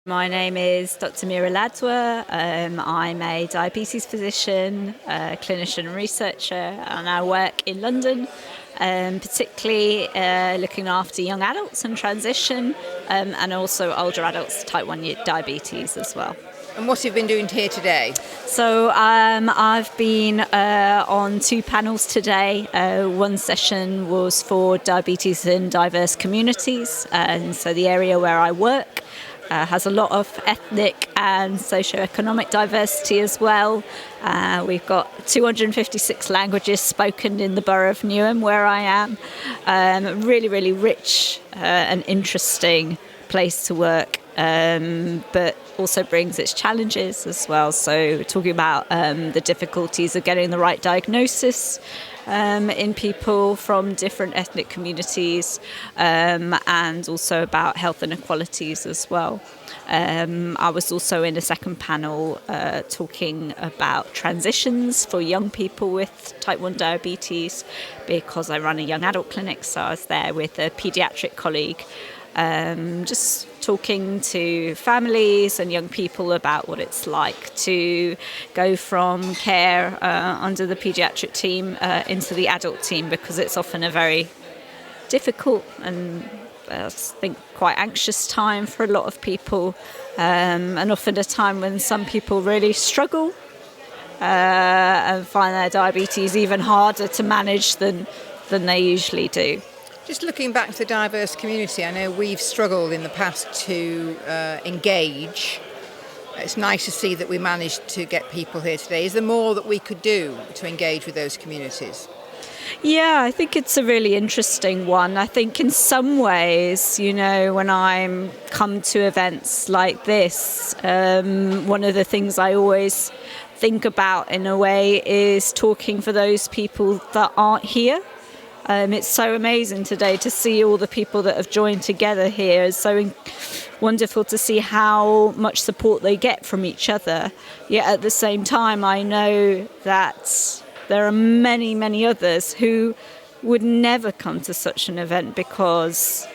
My name is Dr Meera Ladwa. I'm a diabetes physician, clinician and researcher, and I work in London, particularly looking after young adults and transition, and also older adults, type 1 diabetes as well. And what have you been doing here today? So I've been on 2 panels today. One session was for diabetes in diverse communities, and so the area where I work has a lot of ethnic and socio-economic diversity as well. We've got 256 languages spoken in the borough of Newham, where I am. Really, really rich and interesting place to work, but also brings its challenges as well. So talking about the difficulties of getting the right diagnosis in people from different ethnic communities, and also about health inequalities as well. I was also in a second panel talking about transitions for young people with type 1 diabetes, because I run a young adult clinic, so I was there with a paediatric colleague, just talking to families and young people about what it's like to go from care under the paediatric team into the adult team, because it's often a very difficult and I think quite anxious time for a lot of people, and often a time when some people really struggle and find their diabetes even harder to manage than they usually do. Just looking back to the diverse community, I know we've struggled in the past to engage. It's nice to see that we managed to get people here today. Is there more that we could do to engage with those communities? Yeah, I think it's a really interesting one. I think in some ways, when I come to events like this, one of the things I always think about in a way is talking for those people that aren't here. It's so amazing today to see all the people that have joined together here. It's so wonderful to see how much support they get from each other. Yet at the same time, I know that there are many, many others who would never come to such an event because,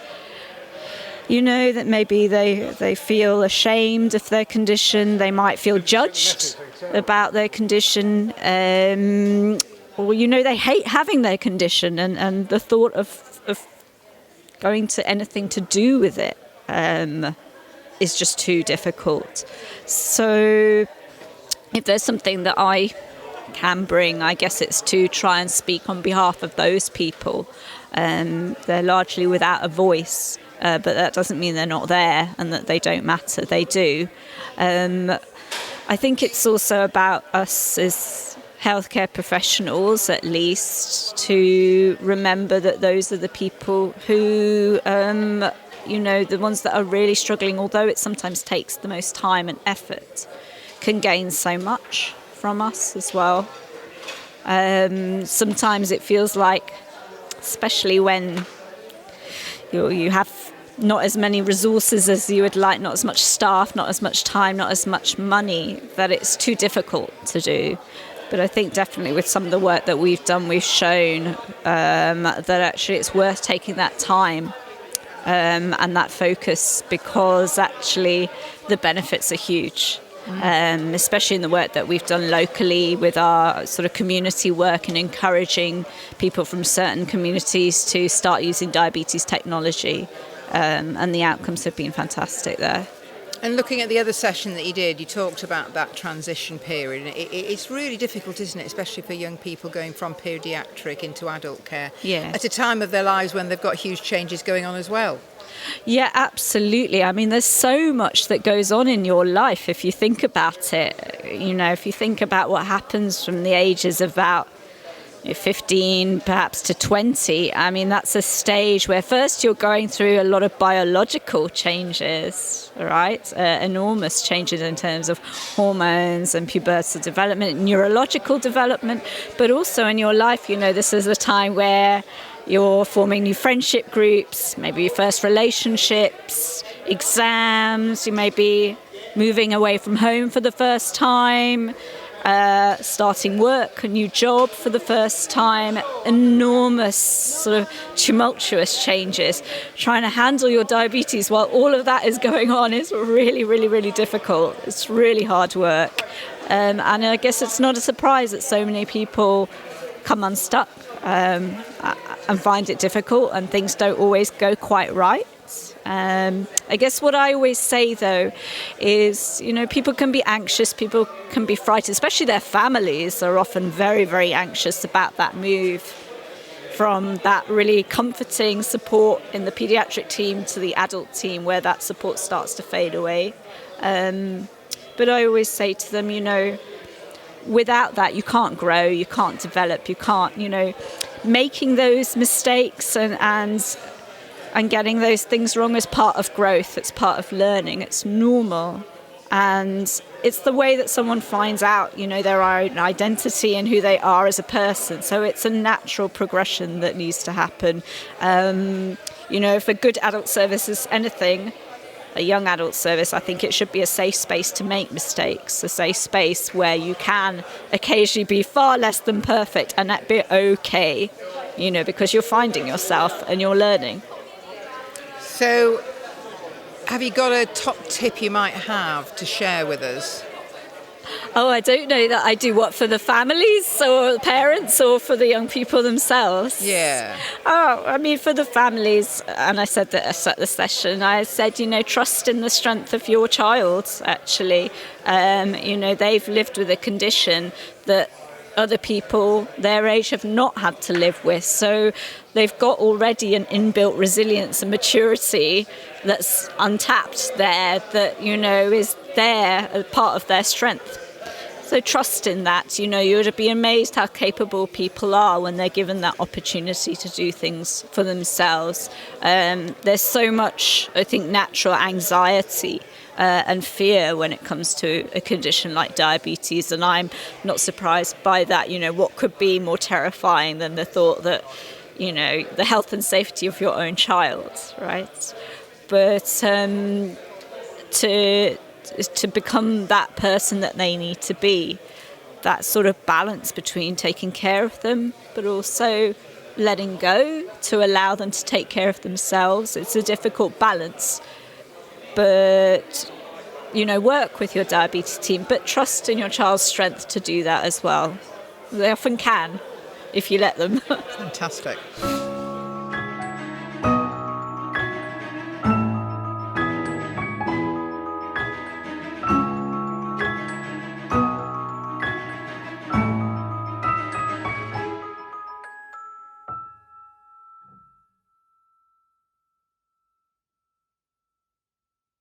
that maybe they feel ashamed of their condition. They might feel judged about their condition. Or, they hate having their condition, and the thought of going to anything to do with it is just too difficult. So if there's something that I can bring, I guess it's to try and speak on behalf of those people. They're largely without a voice, but that doesn't mean they're not there and that they don't matter. They do. I think it's also about us as healthcare professionals, at least, to remember that those are the people who, the ones that are really struggling, although it sometimes takes the most time and effort, can gain so much from us as well. Sometimes it feels like, especially when you have not as many resources as you would like, not as much staff, not as much time, not as much money, that it's too difficult to do. But I think definitely with some of the work that we've done, we've shown that actually it's worth taking that time and that focus, because actually the benefits are huge, especially in the work that we've done locally with our sort of community work and encouraging people from certain communities to start using diabetes technology. And the outcomes have been fantastic there. And looking at the other session that you did, you talked about that transition period. It's really difficult, isn't it, especially for young people going from paediatric into adult care, at a time of their lives when they've got huge changes going on as well. Yeah, absolutely. I mean, there's so much that goes on in your life if you think about it. If you think about what happens from the ages of about 15 perhaps to 20, I mean, that's a stage where first you're going through a lot of biological changes, right? Enormous changes in terms of hormones and pubertal development, neurological development, but also in your life, this is a time where you're forming new friendship groups, maybe your first relationships, exams, you may be moving away from home for the first time. starting work, a new job for the first time, enormous sort of tumultuous changes. Trying to handle your diabetes while all of that is going on is really, really, really difficult. It's really hard work. And I guess it's not a surprise that so many people come unstuck and find it difficult, and things don't always go quite right. I guess what I always say, though, is, people can be anxious, people can be frightened, especially their families are often very, very anxious about that move from that really comforting support in the pediatric team to the adult team, where that support starts to fade away. But I always say to them, without that, you can't grow, you can't develop, you can't, making those mistakes and getting those things wrong is part of growth, it's part of learning, it's normal. And it's the way that someone finds out, their own identity and who they are as a person. So it's a natural progression that needs to happen. If a good adult service is anything, a young adult service, I think it should be a safe space to make mistakes, a safe space where you can occasionally be far less than perfect and that be okay, because you're finding yourself and you're learning. So, have you got a top tip you might have to share with us? Oh, I don't know that I do. What, for the families or the parents or for the young people themselves? Yeah. Oh, I mean, for the families, and I said that at the session, I said, trust in the strength of your child, actually. They've lived with a condition that other people their age have not had to live with. So they've got already an inbuilt resilience and maturity that's untapped there, that, is there as part of their strength. So trust in that. You would be amazed how capable people are when they're given that opportunity to do things for themselves. There's so much, I think, natural anxiety and fear when it comes to a condition like diabetes, and I'm not surprised by that. What could be more terrifying than the thought that, the health and safety of your own child, right? But to become that person that they need to be, that sort of balance between taking care of them but also letting go to allow them to take care of themselves. It's a difficult balance, but work with your diabetes team, but trust in your child's strength to do that as well. They often can if you let them. Fantastic.